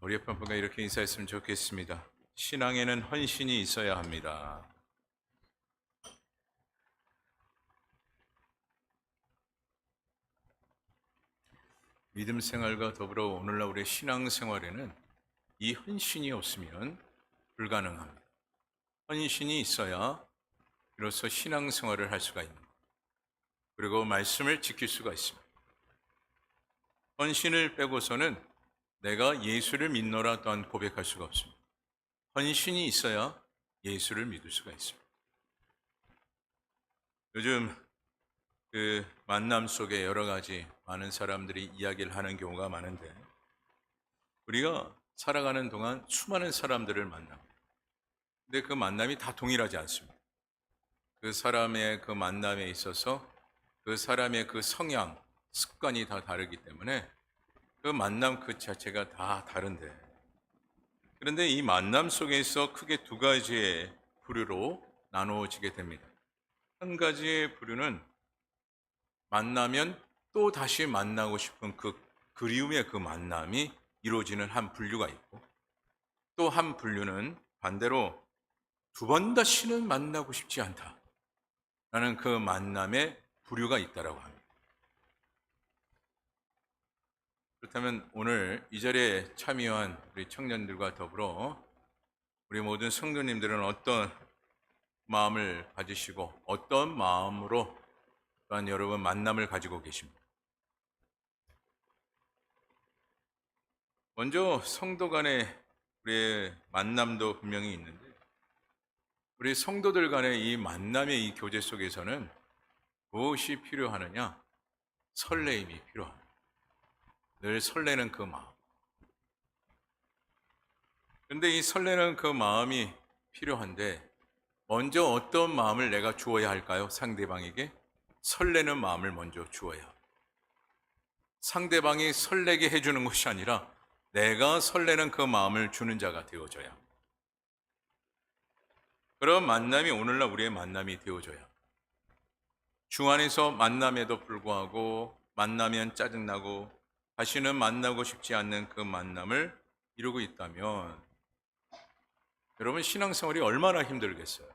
우리 옆에 분과 이렇게 인사했으면 좋겠습니다. 신앙에는 헌신이 있어야 합니다. 믿음 생활과 더불어 오늘날 우리의 신앙 생활에는 이 헌신이 없으면 불가능합니다. 헌신이 있어야 비로소 신앙 생활을 할 수가 있는 것, 그리고 말씀을 지킬 수가 있습니다. 헌신을 빼고서는 내가 예수를 믿노라 또한 고백할 수가 없습니다. 헌신이 있어야 예수를 믿을 수가 있습니다. 요즘 만남 속에 여러 가지 많은 사람들이 이야기를 하는 경우가 많은데, 우리가 살아가는 동안 수많은 사람들을 만납니다. 근데 그 만남이 다 동일하지 않습니다. 그 사람의 그 만남에 있어서 그 사람의 그 성향, 습관이 다 다르기 때문에 그 만남 그 자체가 다 다른데, 그런데 이 만남 속에서 크게 두 가지의 부류로 나누어지게 됩니다. 한 가지의 부류는 만나면 또 다시 만나고 싶은 그 그리움의 그 만남이 이루어지는 한 분류가 있고, 또 한 분류는 반대로 두 번 다시는 만나고 싶지 않다라는 그 만남의 부류가 있다라고 합니다. 그렇다면 오늘 이 자리에 참여한 우리 청년들과 더불어 우리 모든 성도님들은 어떤 마음을 가지시고 어떤 마음으로 또한 여러분 만남을 가지고 계십니다. 먼저 성도 간의 우리의 만남도 분명히 있는데, 우리 성도들 간의 이 만남의 이 교제 속에서는 무엇이 필요하느냐? 설레임이 필요합니다. 늘 설레는 그 마음. 그런데 이 설레는 그 마음이 필요한데, 먼저 어떤 마음을 내가 주어야 할까요? 상대방에게 설레는 마음을 먼저 주어야 합니다. 상대방이 설레게 해주는 것이 아니라 내가 설레는 그 마음을 주는 자가 되어줘야 합니다. 그런 만남이 오늘날 우리의 만남이 되어줘야 합니다. 주 안에서 만남에도 불구하고 만나면 짜증나고 다시는 만나고 싶지 않는 그 만남을 이루고 있다면 여러분 신앙생활이 얼마나 힘들겠어요.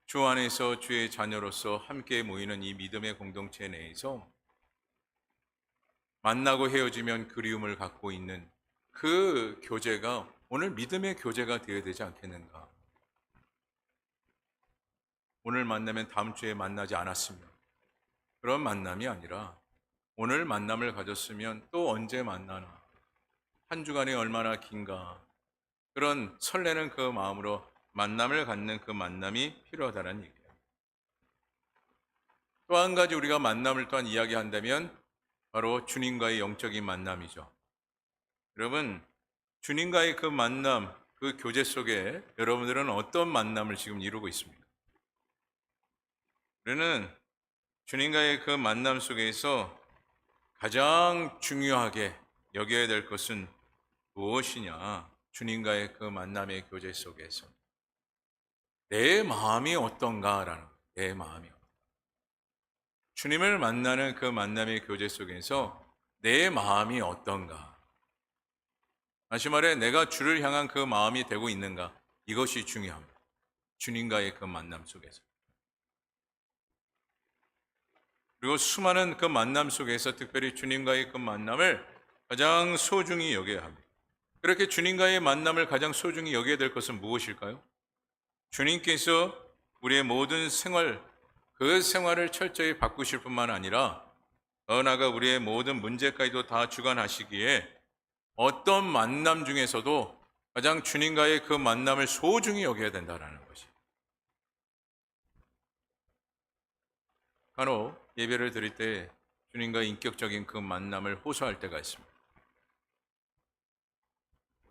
주 안에서 주의 자녀로서 함께 모이는 이 믿음의 공동체 내에서 만나고 헤어지면 그리움을 갖고 있는 그 교제가 오늘 믿음의 교제가 되어야 되지 않겠는가. 오늘 만나면 다음 주에 만나지 않았으면 그런 만남이 아니라 오늘 만남을 가졌으면 또 언제 만나나, 한 주간이 얼마나 긴가, 그런 설레는 그 마음으로 만남을 갖는 그 만남이 필요하다는 얘기예요. 또 한 가지 우리가 만남을 또한 이야기한다면 바로 주님과의 영적인 만남이죠. 여러분, 주님과의 그 만남, 그 교제 속에 여러분들은 어떤 만남을 지금 이루고 있습니까? 우리는 주님과의 그 만남 속에서 가장 중요하게 여겨야 될 것은 무엇이냐? 주님과의 그 만남의 교제 속에서 내 마음이 어떤가라는 거예요. 내 마음이. 주님을 만나는 그 만남의 교제 속에서 내 마음이 어떤가? 다시 말해 내가 주를 향한 그 마음이 되고 있는가? 이것이 중요합니다. 주님과의 그 만남 속에서. 그리고 수많은 그 만남 속에서 특별히 주님과의 그 만남을 가장 소중히 여겨야 합니다. 그렇게 주님과의 만남을 가장 소중히 여겨야 될 것은 무엇일까요? 주님께서 우리의 모든 생활, 그 생활을 철저히 바꾸실 뿐만 아니라 더 나아가 우리의 모든 문제까지도 다 주관하시기에 어떤 만남 중에서도 가장 주님과의 그 만남을 소중히 여겨야 된다는 것이. 간혹 예배를 드릴 때 주님과 인격적인 그 만남을 호소할 때가 있습니다.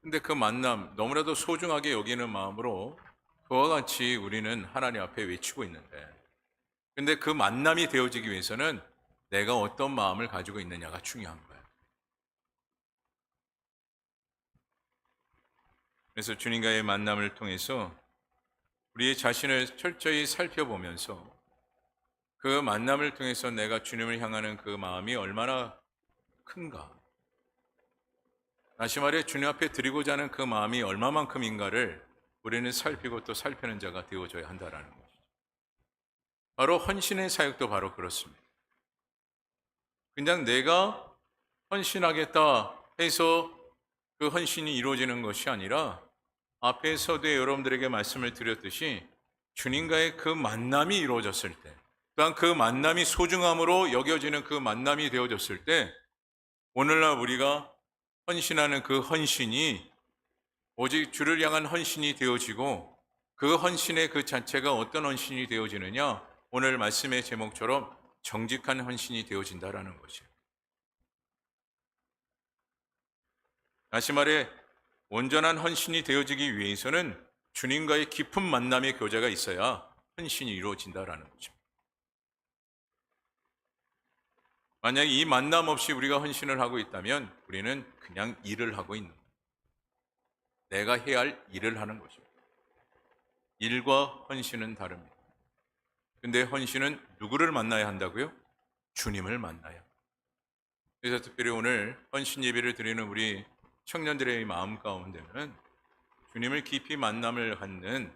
근데 그 만남 너무나도 소중하게 여기는 마음으로 그와 같이 우리는 하나님 앞에 외치고 있는데, 근데 그 만남이 되어지기 위해서는 내가 어떤 마음을 가지고 있느냐가 중요한 거예요. 그래서 주님과의 만남을 통해서 우리의 자신을 철저히 살펴보면서 그 만남을 통해서 내가 주님을 향하는 그 마음이 얼마나 큰가, 다시 말해 주님 앞에 드리고자 하는 그 마음이 얼마만큼인가를 우리는 살피고 또 살피는 자가 되어줘야 한다라는 것이죠. 바로 헌신의 사역도 바로 그렇습니다. 그냥 내가 헌신하겠다 해서 그 헌신이 이루어지는 것이 아니라 앞에서도 여러분들에게 말씀을 드렸듯이 주님과의 그 만남이 이루어졌을 때, 또한 그 만남이 소중함으로 여겨지는 그 만남이 되어졌을 때, 오늘날 우리가 헌신하는 그 헌신이 오직 주를 향한 헌신이 되어지고, 그 헌신의 그 자체가 어떤 헌신이 되어지느냐? 오늘 말씀의 제목처럼 정직한 헌신이 되어진다라는 것이에요. 다시 말해 온전한 헌신이 되어지기 위해서는 주님과의 깊은 만남의 교제가 있어야 헌신이 이루어진다라는 거죠. 만약에 이 만남 없이 우리가 헌신을 하고 있다면 우리는 그냥 일을 하고 있는 거예요. 내가 해야 할 일을 하는 것입니다. 일과 헌신은 다릅니다. 근데 헌신은 누구를 만나야 한다고요? 주님을 만나야. 그래서 특별히 오늘 헌신 예배를 드리는 우리 청년들의 마음 가운데는 주님을 깊이 만남을 갖는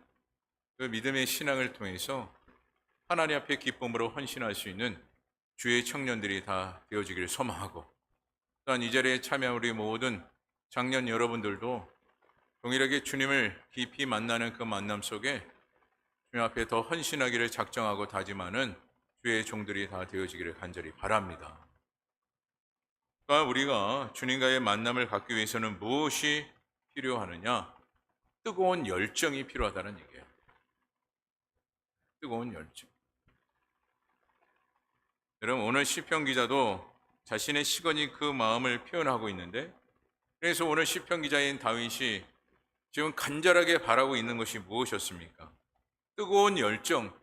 그 믿음의 신앙을 통해서 하나님 앞에 기쁨으로 헌신할 수 있는 주의 청년들이 다 되어지기를 소망하고, 또한 이 자리에 참여한 우리 모든 장년 여러분들도 동일하게 주님을 깊이 만나는 그 만남 속에 주님 앞에 더 헌신하기를 작정하고 다짐하는 주의 종들이 다 되어지기를 간절히 바랍니다. 또한 우리가 주님과의 만남을 갖기 위해서는 무엇이 필요하느냐? 뜨거운 열정이 필요하다는 얘기예요. 뜨거운 열정. 여러분, 오늘 시편 기자도 자신의 시건이 그 마음을 표현하고 있는데, 그래서 오늘 시편 기자인 다윗이 지금 간절하게 바라고 있는 것이 무엇이었습니까? 뜨거운 열정,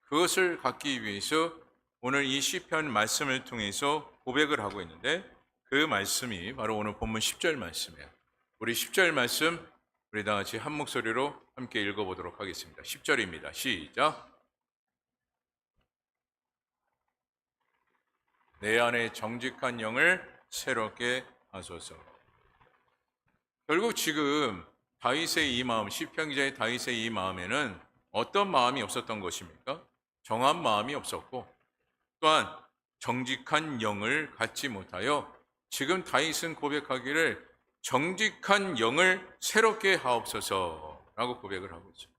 그것을 갖기 위해서 오늘 이 시편 말씀을 통해서 고백을 하고 있는데, 그 말씀이 바로 오늘 본문 10절 말씀이에요. 우리 10절 말씀 우리 다 같이 한 목소리로 함께 읽어보도록 하겠습니다. 10절입니다. 시작. 내 안에 정직한 영을 새롭게 하소서. 결국 지금 다윗의 이 마음, 시편 기자의 다윗의 이 마음에는 어떤 마음이 없었던 것입니까? 정한 마음이 없었고, 또한 정직한 영을 갖지 못하여 지금 다윗은 고백하기를 정직한 영을 새롭게 하옵소서라고 고백을 하고 있죠.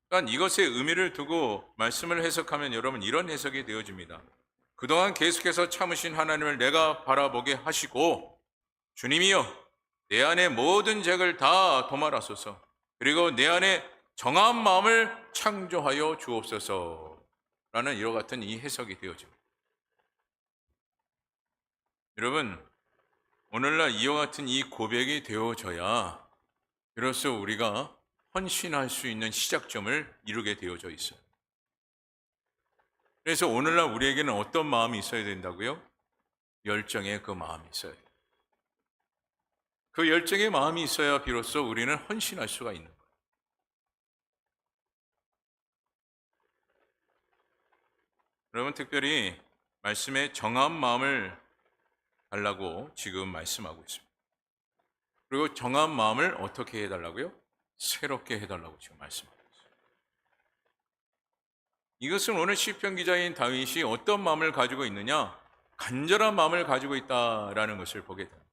그러니까 이것의 의미를 두고 말씀을 해석하면 여러분 이런 해석이 되어집니다. 그동안 계속해서 참으신 하나님을 내가 바라보게 하시고, 주님이여 내 안에 모든 죄를 다 도말하소서, 그리고 내 안에 정한 마음을 창조하여 주옵소서라는 이와 같은 이 해석이 되어집니다. 여러분, 오늘날 이와 같은 이 고백이 되어져야 비로소 우리가 헌신할 수 있는 시작점을 이루게 되어져 있어요. 그래서 오늘날 우리에게는 어떤 마음이 있어야 된다고요? 열정의 그 마음이 있어야 돼요. 그 열정의 마음이 있어야 비로소 우리는 헌신할 수가 있는 거예요. 여러분, 특별히 말씀에 정한 마음을 달라고 지금 말씀하고 있습니다. 그리고 정한 마음을 어떻게 해달라고요? 새롭게 해달라고 지금 말씀하고 있어요. 이것은 오늘 시편 기자인 다윗이 어떤 마음을 가지고 있느냐? 간절한 마음을 가지고 있다라는 것을 보게 됩니다.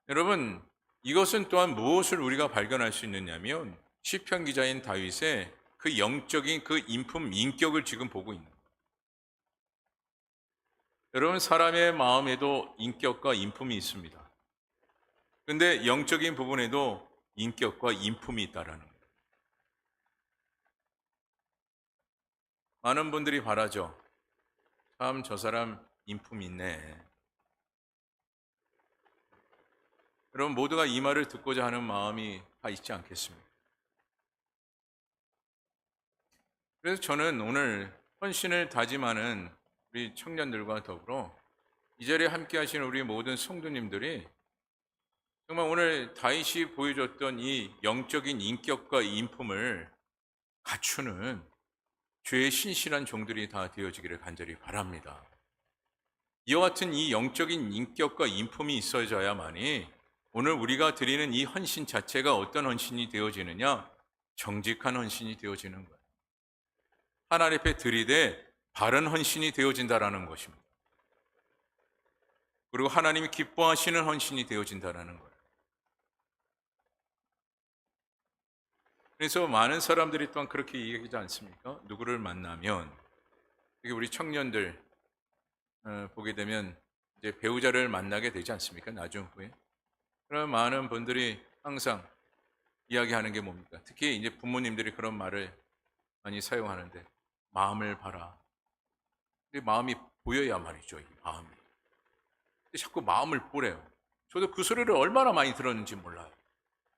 여러분, 이것은 또한 무엇을 우리가 발견할 수 있느냐면 시편 기자인 다윗의 그 영적인 그 인품, 인격을 지금 보고 있는 거예요. 여러분, 사람의 마음에도 인격과 인품이 있습니다. 그런데 영적인 부분에도 인격과 인품이 있다라는 거예요. 많은 분들이 바라죠. 참 저 사람 인품 있네. 여러분, 모두가 이 말을 듣고자 하는 마음이 다 있지 않겠습니까? 그래서 저는 오늘 헌신을 다짐하는 우리 청년들과 더불어 이 자리에 함께 하시는 우리 모든 성도님들이 정말 오늘 다윗이 보여줬던 이 영적인 인격과 인품을 갖추는 주의 신실한 종들이 다 되어지기를 간절히 바랍니다. 이와 같은 이 영적인 인격과 인품이 있어져야만이 오늘 우리가 드리는 이 헌신 자체가 어떤 헌신이 되어지느냐? 정직한 헌신이 되어지는 거예요. 하나님 앞에 드리되 바른 헌신이 되어진다라는 것입니다. 그리고 하나님이 기뻐하시는 헌신이 되어진다라는 거예요. 그래서 많은 사람들이 또한 그렇게 얘기하지 않습니까? 누구를 만나면, 특히 우리 청년들 보게 되면 이제 배우자를 만나게 되지 않습니까? 나중 후에. 그런 많은 분들이 항상 이야기하는 게 뭡니까? 특히 이제 부모님들이 그런 말을 많이 사용하는데, 마음을 봐라. 근데 마음이 보여야 말이죠, 이 마음이. 근데 자꾸 마음을 보래요. 저도 그 소리를 얼마나 많이 들었는지 몰라요.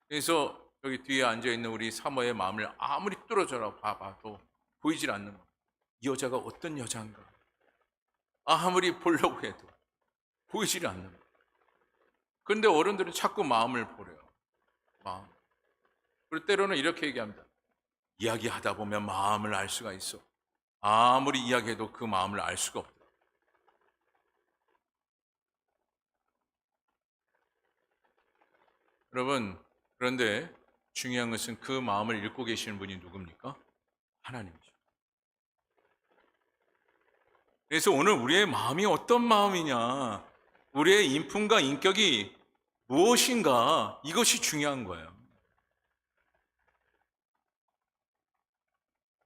그래서 여기 뒤에 앉아있는 우리 사모의 마음을 아무리 뚫어져라 봐봐도 보이질 않는 거예요. 이 여자가 어떤 여자인가? 아무리 보려고 해도 보이질 않는 거예요. 그런데 어른들은 자꾸 마음을 보래요. 마음. 그리고 때로는 이렇게 얘기합니다. 이야기하다 보면 마음을 알 수가 있어. 아무리 이야기해도 그 마음을 알 수가 없다. 여러분, 그런데 중요한 것은 그 마음을 읽고 계시는 분이 누굽니까? 하나님이죠. 그래서 오늘 우리의 마음이 어떤 마음이냐, 우리의 인품과 인격이 무엇인가, 이것이 중요한 거예요.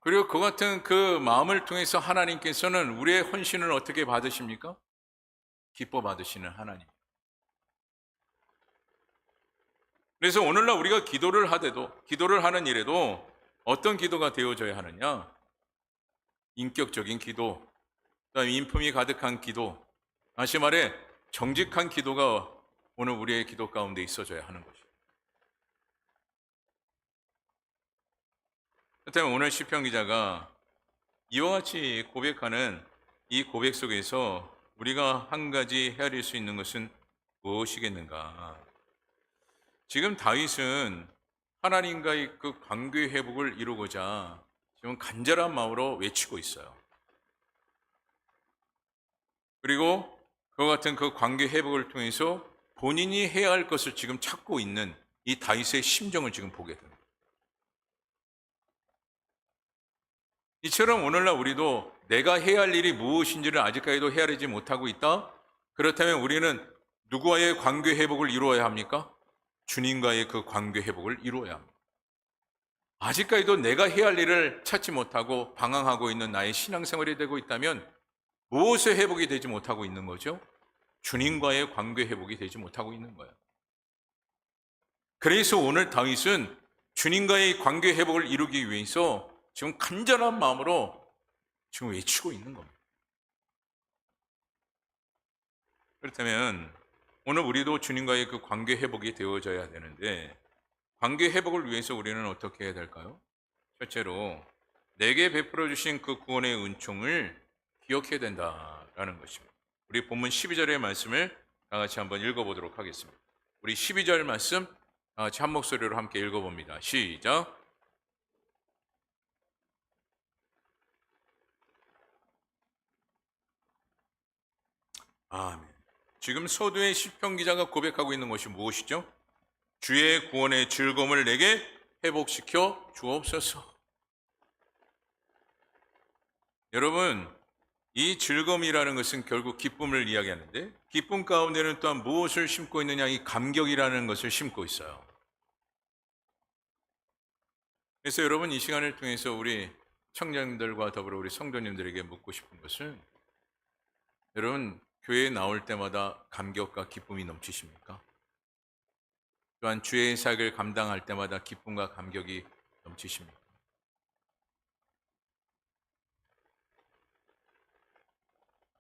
그리고 그 같은 그 마음을 통해서 하나님께서는 우리의 헌신을 어떻게 받으십니까? 기뻐 받으시는 하나님. 그래서 오늘날 우리가 기도를 하되도, 기도를 하는 일에도 어떤 기도가 되어져야 하느냐? 인격적인 기도, 그다음에 인품이 가득한 기도, 다시 말해 정직한 기도가 오늘 우리의 기도 가운데 있어져야 하는 것이죠. 그렇다면 오늘 시편 기자가 이와 같이 고백하는 이 고백 속에서 우리가 한 가지 헤아릴 수 있는 것은 무엇이겠는가? 지금 다윗은 하나님과의 그 관계 회복을 이루고자 지금 간절한 마음으로 외치고 있어요. 그리고 그와 같은 그 관계 회복을 통해서 본인이 해야 할 것을 지금 찾고 있는 이 다윗의 심정을 지금 보게 됩니다. 이처럼 오늘날 우리도 내가 해야 할 일이 무엇인지를 아직까지도 헤아리지 못하고 있다? 그렇다면 우리는 누구와의 관계 회복을 이루어야 합니까? 주님과의 그 관계 회복을 이루어야 합니다. 아직까지도 내가 해야 할 일을 찾지 못하고 방황하고 있는 나의 신앙생활이 되고 있다면 무엇의 회복이 되지 못하고 있는 거죠? 주님과의 관계 회복이 되지 못하고 있는 거예요. 그래서 오늘 다윗은 주님과의 관계 회복을 이루기 위해서 지금 간절한 마음으로 지금 외치고 있는 겁니다. 그렇다면 오늘 우리도 주님과의 그 관계 회복이 되어져야 되는데 관계 회복을 위해서 우리는 어떻게 해야 될까요? 첫째로 내게 베풀어 주신 그 구원의 은총을 기억해야 된다라는 것입니다. 우리 본문 12절의 말씀을 다 같이 한번 읽어보도록 하겠습니다. 우리 12절 말씀 다 같이 한 목소리로 함께 읽어봅니다. 시작. 아멘. 지금 서두의 시편 기자가 고백하고 있는 것이 무엇이죠? 주의 구원의 즐거움을 내게 회복시켜 주옵소서. 여러분, 이 즐거움이라는 것은 결국 기쁨을 이야기하는데 기쁨 가운데는 또한 무엇을 심고 있느냐? 이 감격이라는 것을 심고 있어요. 그래서 여러분 이 시간을 통해서 우리 청년들과 더불어 우리 성도님들에게 묻고 싶은 것은 여러분 교회에 나올 때마다 감격과 기쁨이 넘치십니까? 또한 주의 사역을 감당할 때마다 기쁨과 감격이 넘치십니까?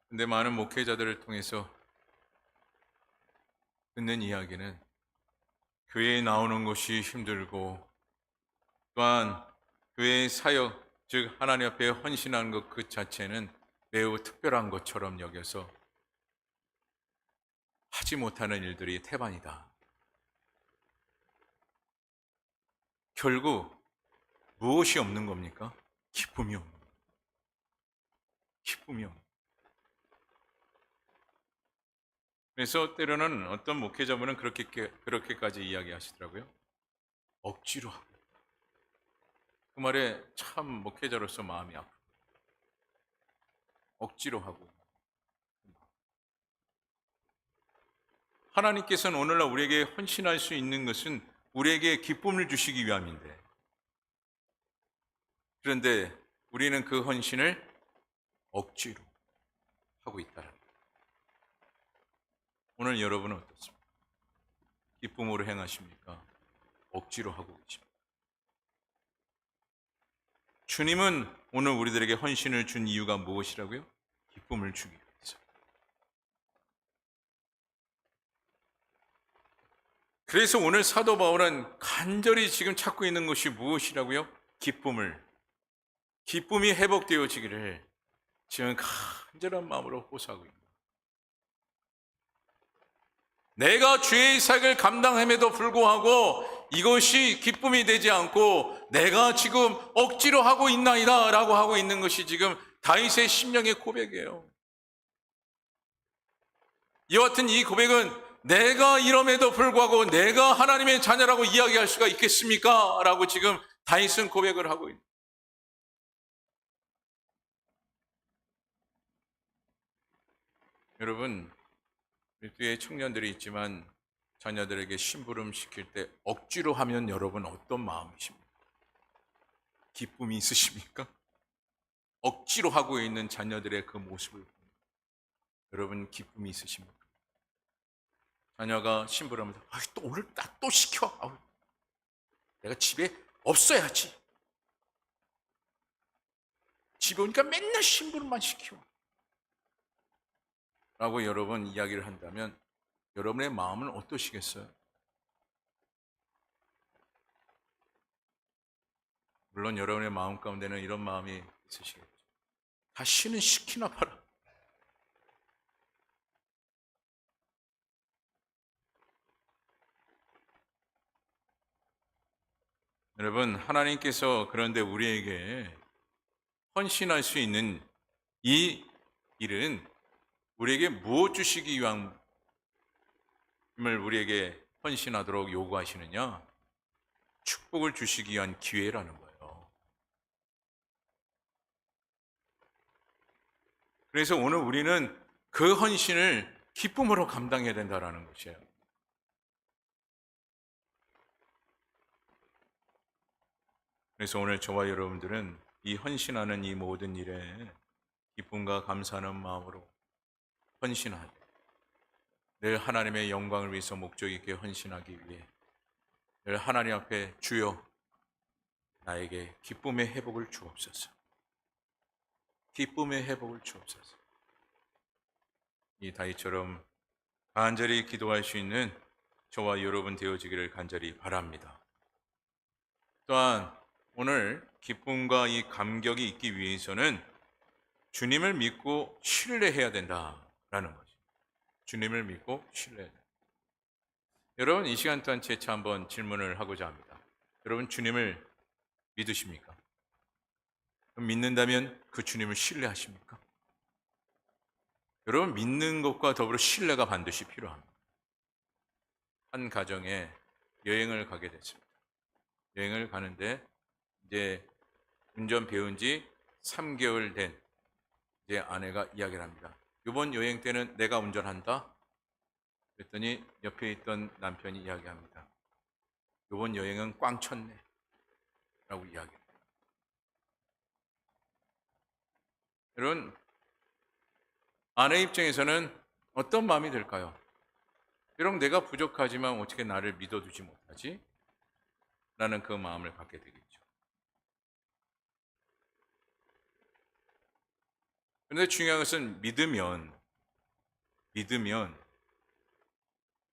근데 많은 목회자들을 통해서 듣는 이야기는 교회에 나오는 것이 힘들고 또한 교회의 사역, 즉 하나님 앞에 헌신하는 것 그 자체는 매우 특별한 것처럼 여겨서 하지 못하는 일들이 태반이다. 결국 무엇이 없는 겁니까? 기쁨이 없는 겁니다. 기쁨이 없는 겁니다. 그래서 때로는 어떤 목회자분은 그렇게까지 이야기하시더라고요. 억지로 하고. 그 말에 참 목회자로서 마음이 아프고. 억지로 하고. 하나님께서는 오늘날 우리에게 헌신할 수 있는 것은 우리에게 기쁨을 주시기 위함인데, 그런데 우리는 그 헌신을 억지로 하고 있다는 거예요. 오늘 여러분은 어떻습니까? 기쁨으로 행하십니까? 억지로 하고 계십니까? 주님은 오늘 우리들에게 헌신을 준 이유가 무엇이라고요? 기쁨을 주기 위해서. 그래서 오늘 사도 바울은 간절히 지금 찾고 있는 것이 무엇이라고요? 기쁨이 회복되어지기를 지금 간절한 마음으로 호소하고 있습니다. 내가 주의 사역을 감당함에도 불구하고 이것이 기쁨이 되지 않고 내가 지금 억지로 하고 있나이다 라고 하고 있는 것이 지금 다윗의 심령의 고백이에요. 이와 같은 이 고백은 내가 이럼에도 불구하고 내가 하나님의 자녀라고 이야기할 수가 있겠습니까? 라고 지금 다윗은 고백을 하고 있는. 여러분, 우리 뒤에 청년들이 있지만 자녀들에게 심부름 시킬 때 억지로 하면 여러분 어떤 마음이십니까? 기쁨이 있으십니까? 억지로 하고 있는 자녀들의 그 모습을 보면 여러분 기쁨이 있으십니까? 자녀가 심부름을 또 오늘 나 또 시켜. 내가 집에 없어야지. 집에 오니까 맨날 심부름만 시켜. 라고 여러분 이야기를 한다면 여러분의 마음은 어떠시겠어요? 물론 여러분의 마음 가운데는 이런 마음이 있으시겠죠. 다시는 시키나 봐라. 여러분, 하나님께서 그런데 우리에게 헌신할 수 있는 이 일은 우리에게 무엇 주시기 위함을 우리에게 헌신하도록 요구하시느냐? 축복을 주시기 위한 기회라는 거예요. 그래서 오늘 우리는 그 헌신을 기쁨으로 감당해야 된다는 것이에요. 그래서 오늘 저와 여러분들은 이 헌신하는 이 모든 일에 기쁨과 감사하는 마음으로 헌신하고 늘 하나님의 영광을 위해서 목적 있게 헌신하기 위해 늘 하나님 앞에 주여 나에게 기쁨의 회복을 주옵소서. 기쁨의 회복을 주옵소서. 이 다윗처럼 간절히 기도할 수 있는 저와 여러분 되어지기를 간절히 바랍니다. 또한 오늘 기쁨과 이 감격이 있기 위해서는 주님을 믿고 신뢰해야 된다라는 거죠. 주님을 믿고 신뢰해야 된다. 여러분 이 시간 동안 재차 한번 질문을 하고자 합니다. 여러분 주님을 믿으십니까? 믿는다면 그 주님을 신뢰하십니까? 여러분 믿는 것과 더불어 신뢰가 반드시 필요합니다. 한 가정에 여행을 가게 됐습니다. 여행을 가는데 이제 운전 배운 지 3개월 된 이제 아내가 이야기를 합니다. 이번 여행 때는 내가 운전한다. 그랬더니 옆에 있던 남편이 이야기합니다. 이번 여행은 꽝 쳤네. 라고 이야기합니다. 여러분, 아내 입장에서는 어떤 마음이 들까요? 여러분, 내가 부족하지만 어떻게 나를 믿어주지 못하지? 라는 그 마음을 갖게 되겠죠. 그런데 중요한 것은 믿으면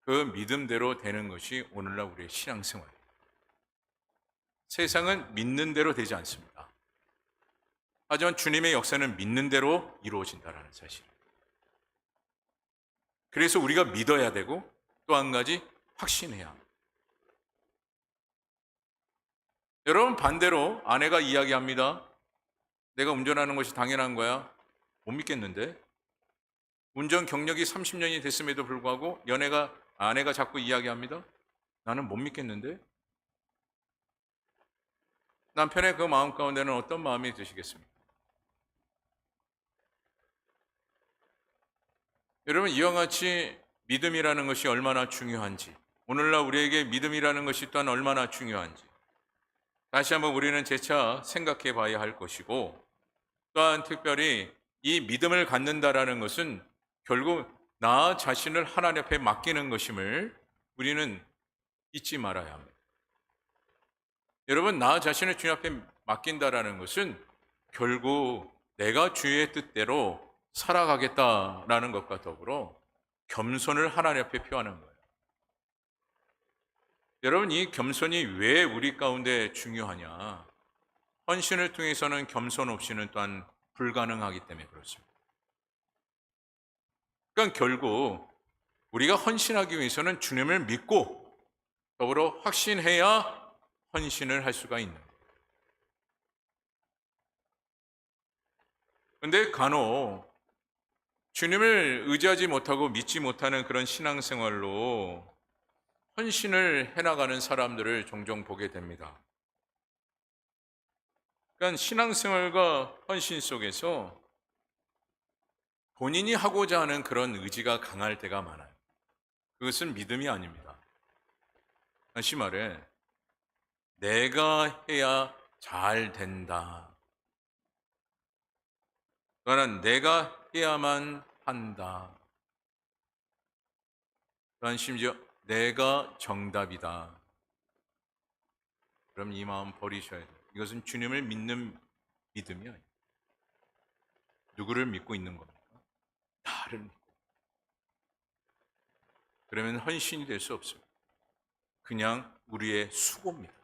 그 믿음대로 되는 것이 오늘날 우리의 신앙생활이에요. 세상은 믿는 대로 되지 않습니다. 하지만 주님의 역사는 믿는 대로 이루어진다는 사실. 그래서 우리가 믿어야 되고 또 한 가지 확신해야 합니다. 여러분 반대로 아내가 이야기합니다. 내가 운전하는 것이 당연한 거야. 못 믿겠는데? 운전 경력이 30년이 됐음에도 불구하고 아내가 자꾸 이야기합니다. 나는 못 믿겠는데? 남편의 그 마음 가운데는 어떤 마음이 드시겠습니까? 여러분, 이와 같이 믿음이라는 것이 얼마나 중요한지, 오늘날 우리에게 믿음이라는 것이 또한 얼마나 중요한지 다시 한번 우리는 재차 생각해 봐야 할 것이고, 또한 특별히 이 믿음을 갖는다라는 것은 결국 나 자신을 하나님 앞에 맡기는 것임을 우리는 잊지 말아야 합니다. 여러분, 나 자신을 주님 앞에 맡긴다라는 것은 결국 내가 주의 뜻대로 살아가겠다라는 것과 더불어 겸손을 하나님 앞에 표하는 거예요. 여러분, 이 겸손이 왜 우리 가운데 중요하냐? 헌신을 통해서는 겸손 없이는 또한 불가능하기 때문에 그렇습니다. 그러니까 결국 우리가 헌신하기 위해서는 주님을 믿고 더불어 확신해야 헌신을 할 수가 있는 거예요. 그런데 간혹 주님을 의지하지 못하고 믿지 못하는 그런 신앙생활로 헌신을 해나가는 사람들을 종종 보게 됩니다. 그러니까 신앙생활과 헌신 속에서 본인이 하고자 하는 그런 의지가 강할 때가 많아요. 그것은 믿음이 아닙니다. 다시 말해, 내가 해야 잘 된다. 또한 내가 해야만 한다. 또한 심지어 내가 정답이다. 그럼 이 마음 버리셔야 돼요. 이것은 주님을 믿는 믿음이 아니에요. 누구를 믿고 있는 겁니까? 나를 믿고. 그러면 헌신이 될 수 없습니다. 그냥 우리의 수고입니다.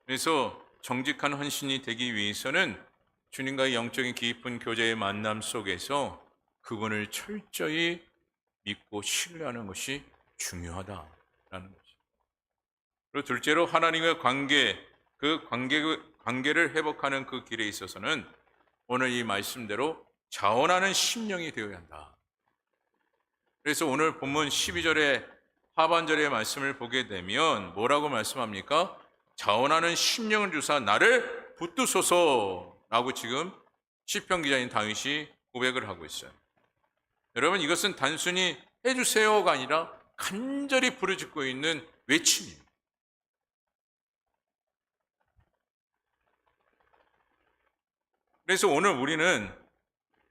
그래서 정직한 헌신이 되기 위해서는 주님과의 영적인 깊은 교제의 만남 속에서 그분을 철저히 믿고 신뢰하는 것이 중요하다라는 것이죠. 그리고 둘째로 하나님의 관계를 회복하는 그 길에 있어서는 오늘 이 말씀대로 자원하는 심령이 되어야 한다. 그래서 오늘 본문 12절의 하반절의 말씀을 보게 되면 뭐라고 말씀합니까? 자원하는 심령을 주사 나를 붙드소서라고 지금 시편 기자인 다윗이 고백을 하고 있어요. 여러분, 이것은 단순히 해주세요가 아니라 간절히 부르짖고 있는 외침입니다. 그래서 오늘 우리는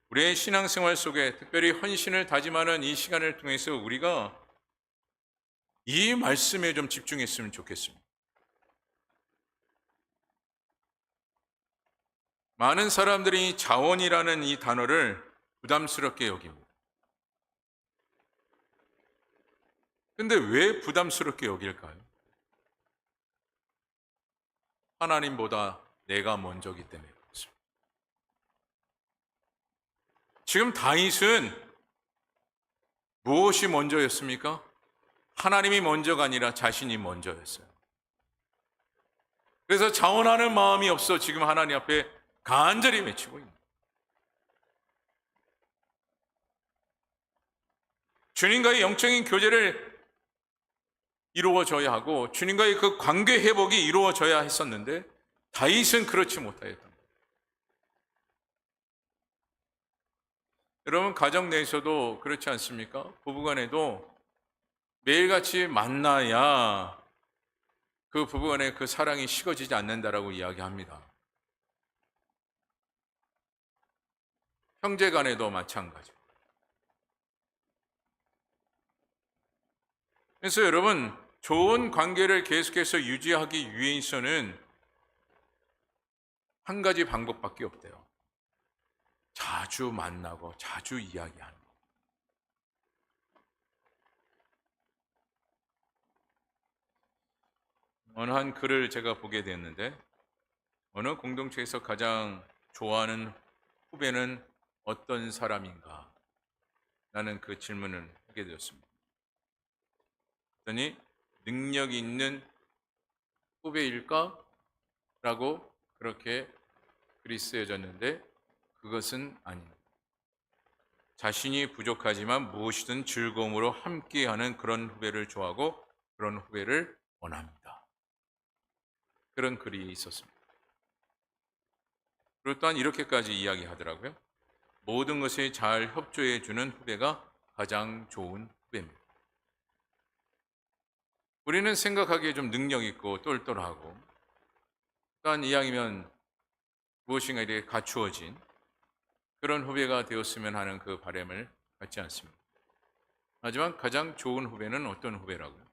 우리의 신앙생활 속에 특별히 헌신을 다짐하는 이 시간을 통해서 우리가 이 말씀에 좀 집중했으면 좋겠습니다. 많은 사람들이 자원이라는 이 단어를 부담스럽게 여깁니다. 근데 왜 부담스럽게 여길까요? 하나님보다 내가 먼저기 때문에 그렇습니다. 지금 다윗은 무엇이 먼저였습니까? 하나님이 먼저가 아니라 자신이 먼저였어요. 그래서 자원하는 마음이 없어 지금 하나님 앞에 간절히 외치고 있는 거예요. 주님과의 영적인 교제를 이루어져야 하고 주님과의 그 관계 회복이 이루어져야 했었는데 다윗은 그렇지 못하였던 거예요. 여러분, 가정 내에서도 그렇지 않습니까? 부부간에도 매일같이 만나야 그 부부간의 그 사랑이 식어지지 않는다라고 이야기합니다. 형제간에도 마찬가지. 그래서 여러분, 좋은 관계를 계속해서 유지하기 위해서는 한 가지 방법밖에 없대요. 자주 만나고 자주 이야기하는 거. 어느 한 글을 제가 보게 됐는데 어느 공동체에서 가장 좋아하는 후배는 어떤 사람인가? 라는 그 질문을 하게 되었습니다. 그랬더니 능력이 있는 후배일까? 라고 그렇게 글이 쓰여졌는데 그것은 아닙니다. 자신이 부족하지만 무엇이든 즐거움으로 함께하는 그런 후배를 좋아하고 그런 후배를 원합니다. 그런 글이 있었습니다. 그리고 또한 이렇게까지 이야기하더라고요. 모든 것에 잘 협조해 주는 후배가 가장 좋은 후배입니다. 우리는 생각하기에 좀 능력 있고 똘똘하고 또한 이왕이면 무엇인가 이렇게 갖추어진 그런 후배가 되었으면 하는 그 바람을 갖지 않습니다. 하지만 가장 좋은 후배는 어떤 후배라고요?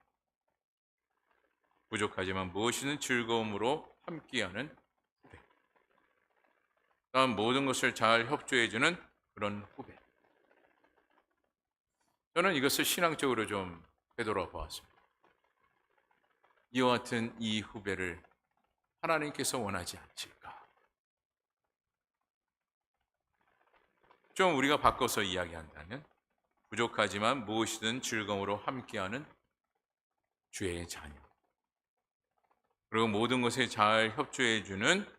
부족하지만 무엇이든 즐거움으로 함께하는 후배. 또한 모든 것을 잘 협조해주는 그런 후배. 저는 이것을 신앙적으로 좀 되돌아보았습니다. 이와 같은 이 후배를 하나님께서 원하지 않으실까? 좀 우리가 바꿔서 이야기한다면 부족하지만 무엇이든 즐거움으로 함께하는 주의 자녀. 그리고 모든 것에 잘 협조해주는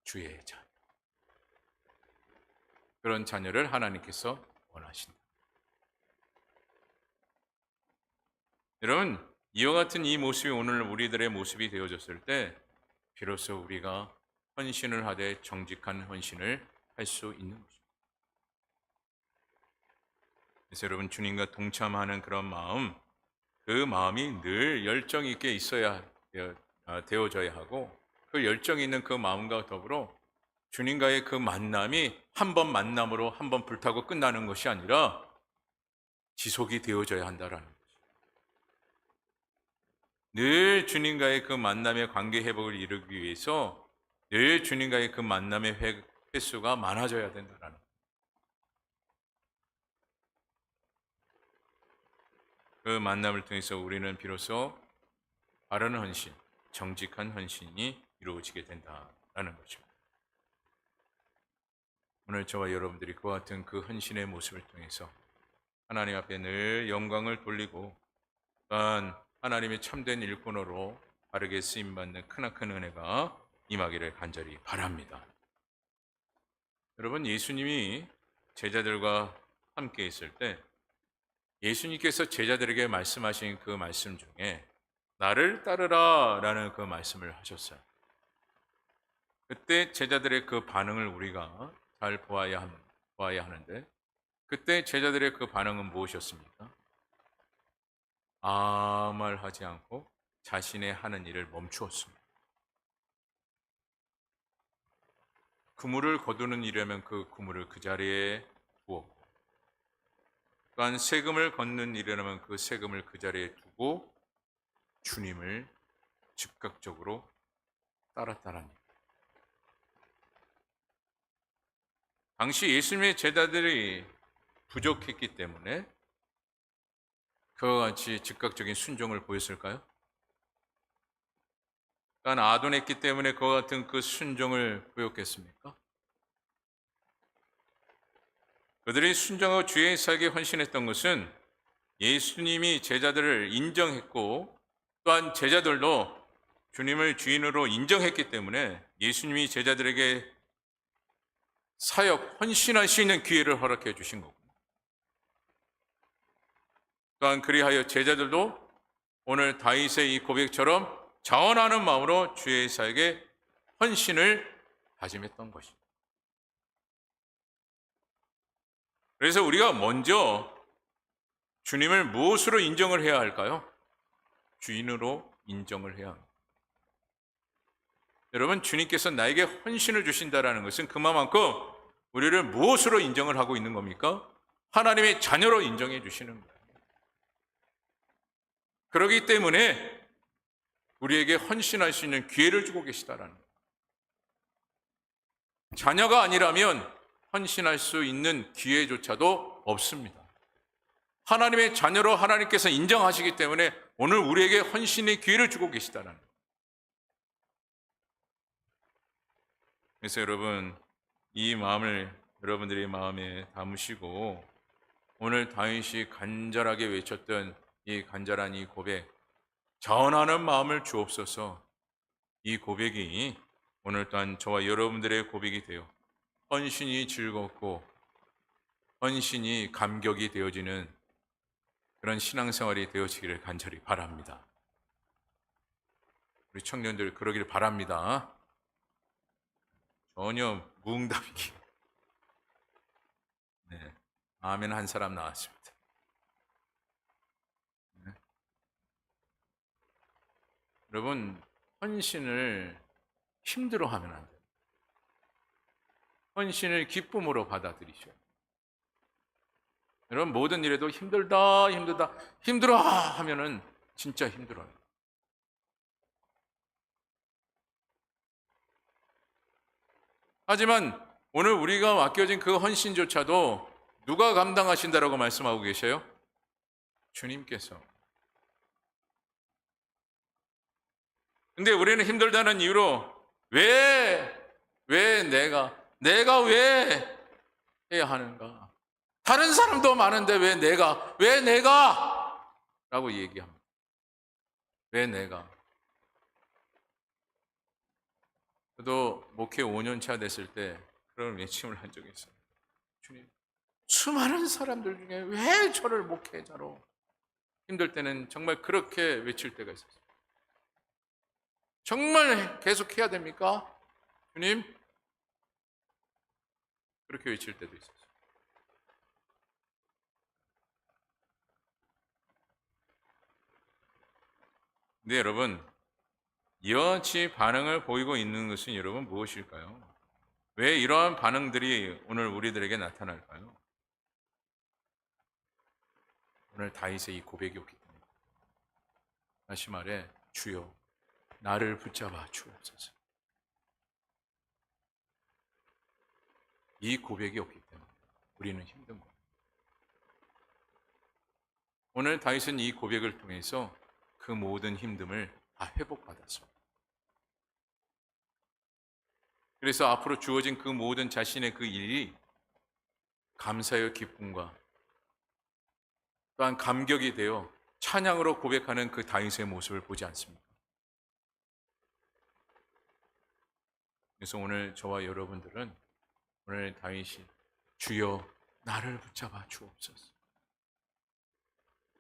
주의 자녀. 그런 자녀를 하나님께서 원하신다. 여러분, 이와 같은 이 모습이 오늘 우리들의 모습이 되어졌을 때 비로소 우리가 헌신을 하되 정직한 헌신을 할 수 있는 것입니다. 그래서 여러분, 주님과 동참하는 그런 마음, 그 마음이 늘 열정 있게 있어야 되어져야 하고 그 열정 있는 그 마음과 더불어 주님과의 그 만남이 한 번 만남으로 한 번 불타고 끝나는 것이 아니라 지속이 되어져야 한다라는 거죠. 늘 주님과의 그 만남의 관계 회복을 이루기 위해서 늘 주님과의 그 만남의 횟수가 많아져야 된다라는 거죠. 그 만남을 통해서 우리는 비로소 바른 헌신, 정직한 헌신이 이루어지게 된다라는 것입니다. 오늘 저와 여러분들이 그와 같은 그 헌신의 모습을 통해서 하나님 앞에 늘 영광을 돌리고 또한 하나님의 참된 일꾼으로 바르게 쓰임받는 크나큰 은혜가 임하기를 간절히 바랍니다. 여러분, 예수님이 제자들과 함께 있을 때 예수님께서 제자들에게 말씀하신 그 말씀 중에 나를 따르라 라는 그 말씀을 하셨어요. 그때 제자들의 그 반응을 우리가 잘 보아야 하는데 그때 제자들의 그 반응은 무엇이었습니까? 아무 말 하지 않고 자신의 하는 일을 멈추었습니다. 그물을 거두는 일이라면 그 그물을 그 자리에 두었고 또한 세금을 걷는 일이라면 그 세금을 그 자리에 두고 주님을 즉각적으로 따랐다는 일. 당시 예수님의 제자들이 부족했기 때문에 그와 같이 즉각적인 순종을 보였을까요? 또한 아둔했기 때문에 그와 같은 그 순종을 보였겠습니까? 그들이 순종하고 주의 사역에 헌신했던 것은 예수님이 제자들을 인정했고 또한 제자들도 주님을 주인으로 인정했기 때문에 예수님이 제자들에게 사역, 헌신할 수 있는 기회를 허락해 주신 거고 또한 그리하여 제자들도 오늘 다윗의 이 고백처럼 자원하는 마음으로 주의 사역에 헌신을 다짐했던 것입니다. 그래서 우리가 먼저 주님을 무엇으로 인정을 해야 할까요? 주인으로 인정을 해야 합니다. 여러분, 주님께서 나에게 헌신을 주신다는 것은 그만큼 우리를 무엇으로 인정을 하고 있는 겁니까? 하나님의 자녀로 인정해 주시는 거예요. 그렇기 때문에 우리에게 헌신할 수 있는 기회를 주고 계시다라는 거예요. 자녀가 아니라면 헌신할 수 있는 기회조차도 없습니다. 하나님의 자녀로 하나님께서 인정하시기 때문에 오늘 우리에게 헌신의 기회를 주고 계시다는 거예요. 그래서 여러분, 이 마음을 여러분들의 마음에 담으시고 오늘 다윗이 간절하게 외쳤던 이 간절한 이 고백, 자원하는 마음을 주옵소서. 이 고백이 오늘 또한 저와 여러분들의 고백이 되어 헌신이 즐겁고 헌신이 감격이 되어지는 그런 신앙생활이 되어지기를 간절히 바랍니다. 우리 청년들 그러기를 바랍니다. 전혀 무응답이기. 네. 아멘 한 사람 나왔습니다. 네. 여러분, 헌신을 힘들어하면 안 돼요. 헌신을 기쁨으로 받아들이셔요. 여러분, 모든 일에도 힘들다, 힘들다, 힘들어 하면은 진짜 힘들어요. 하지만 오늘 우리가 맡겨진 그 헌신조차도 누가 감당하신다라고 말씀하고 계셔요? 주님께서. 근데 우리는 힘들다는 이유로 왜 내가 왜 해야 하는가? 다른 사람도 많은데 왜 내가? 라고 얘기합니다. 왜 내가? 저도 목회 5년 차 됐을 때 그런 외침을 한 적이 있어요. 주님, 수많은 사람들 중에 왜 저를 목회자로? 힘들 때는 정말 그렇게 외칠 때가 있었어요. 정말 계속 해야 됩니까? 주님? 그렇게 외칠 때도 있었어요. 근데 여러분, 이와 같이 반응을 보이고 있는 것은 여러분 무엇일까요? 왜 이러한 반응들이 오늘 우리들에게 나타날까요? 오늘 다윗의 이 고백이 없기 때문입니다. 다시 말해, 주여 나를 붙잡아 주옵소서. 이 고백이 없기 때문에 우리는 힘든 거예요. 오늘 다윗은 이 고백을 통해서 그 모든 힘듦을 다 회복받았습니다. 그래서 앞으로 주어진 그 모든 자신의 그 일이 감사의 기쁨과 또한 감격이 되어 찬양으로 고백하는 그 다윗의 모습을 보지 않습니까? 그래서 오늘 저와 여러분들은 오늘 다윗이 주여 나를 붙잡아 주옵소서,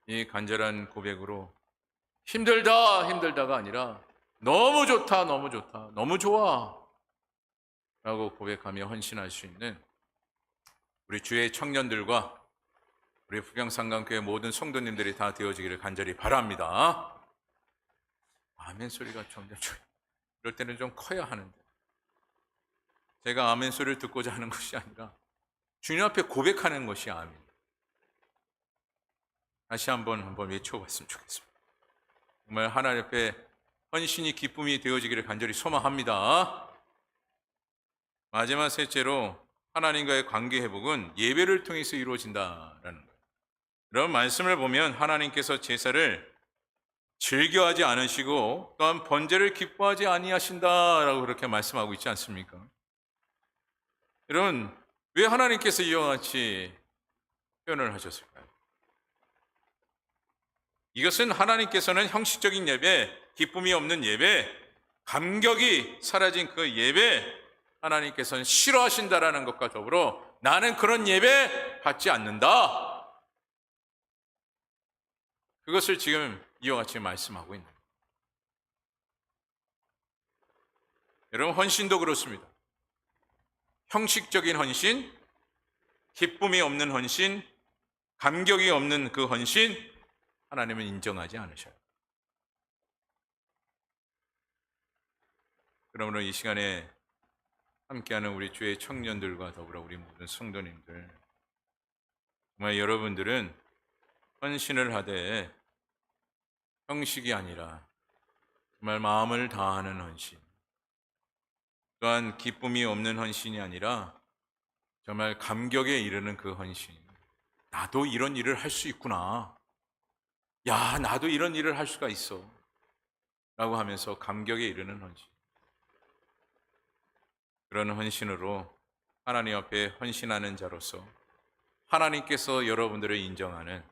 이 간절한 고백으로 힘들다가 아니라 너무 좋다 너무 좋아 라고 고백하며 헌신할 수 있는 우리 주의 청년들과 우리 북경상강교회 모든 성도님들이 다 되어지기를 간절히 바랍니다. 아멘 소리가 점점 이럴 때는 좀 커야 하는데, 제가 아멘 소리를 듣고자 하는 것이 아니라 주님 앞에 고백하는 것이 아멘. 다시 한번 외쳐봤으면 좋겠습니다. 정말 하나님 앞에 헌신이 기쁨이 되어지기를 간절히 소망합니다. 마지막 셋째로 하나님과의 관계 회복은 예배를 통해서 이루어진다라는 거예요. 이런 말씀을 보면 하나님께서 제사를 즐겨하지 않으시고 또한 번제를 기뻐하지 아니하신다라고 그렇게 말씀하고 있지 않습니까? 여러분, 왜 하나님께서 이와 같이 표현을 하셨을까요? 이것은 하나님께서는 형식적인 예배, 기쁨이 없는 예배, 감격이 사라진 그 예배, 하나님께서는 싫어하신다라는 것과 더불어 나는 그런 예배 받지 않는다, 그것을 지금 이와 같이 말씀하고 있는 거예요. 여러분, 헌신도 그렇습니다. 형식적인 헌신, 기쁨이 없는 헌신, 감격이 없는 그 헌신, 하나님은 인정하지 않으셔요. 그러므로 이 시간에 함께하는 우리 주의 청년들과 더불어 우리 모든 성도님들, 정말 여러분들은 헌신을 하되 형식이 아니라 정말 마음을 다하는 헌신, 또한 기쁨이 없는 헌신이 아니라 정말 감격에 이르는 그 헌신, 나도 이런 일을 할 수 있구나, 야 나도 이런 일을 할 수가 있어 라고 하면서 감격에 이르는 헌신, 그런 헌신으로 하나님 앞에 헌신하는 자로서 하나님께서 여러분들을 인정하는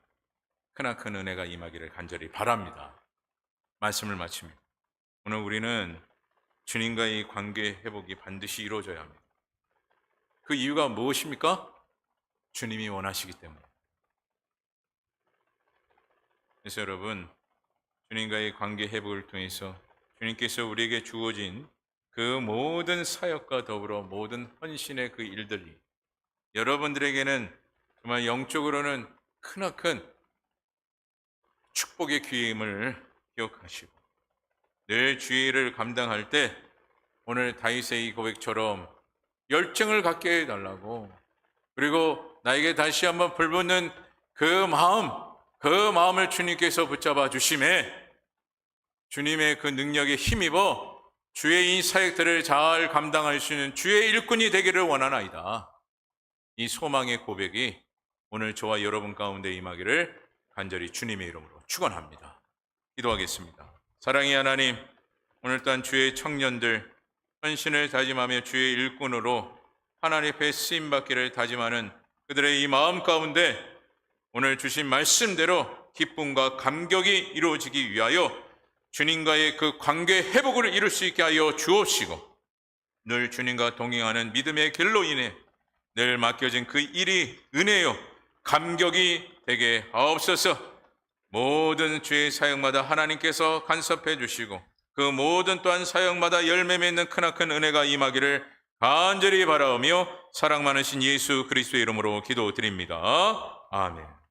크나큰 은혜가 임하기를 간절히 바랍니다. 말씀을 마칩니다. 오늘 우리는 주님과의 관계 회복이 반드시 이루어져야 합니다. 그 이유가 무엇입니까? 주님이 원하시기 때문에. 그래서 여러분, 주님과의 관계 회복을 통해서 주님께서 우리에게 주어진 그 모든 사역과 더불어 모든 헌신의 그 일들이 여러분들에게는 정말 영적으로는 크나큰 축복의 기회임을 기억하시고 늘 주의 일을 감당할 때 오늘 다윗의 이 고백처럼 열정을 갖게 해달라고, 그리고 나에게 다시 한번 불붙는 그 마음을 주님께서 붙잡아 주심에 주님의 그 능력에 힘입어 주의 이 사역들을 잘 감당할 수 있는 주의 일꾼이 되기를 원하나이다. 이 소망의 고백이 오늘 저와 여러분 가운데 임하기를 간절히 주님의 이름으로 축원합니다. 기도하겠습니다. 사랑의 하나님, 오늘 또한 주의 청년들 헌신을 다짐하며 주의 일꾼으로 하나님 앞에 쓰임받기를 다짐하는 그들의 이 마음 가운데 오늘 주신 말씀대로 기쁨과 감격이 이루어지기 위하여 주님과의 그 관계 회복을 이룰 수 있게 하여 주옵시고, 늘 주님과 동행하는 믿음의 길로 인해 늘 맡겨진 그 일이 은혜요 감격이 되게 하옵소서. 모든 주의 사역마다 하나님께서 간섭해 주시고 그 모든 또한 사역마다 열매 맺는 크나큰 은혜가 임하기를 간절히 바라오며 사랑 많으신 예수 그리스도의 이름으로 기도드립니다. 아멘.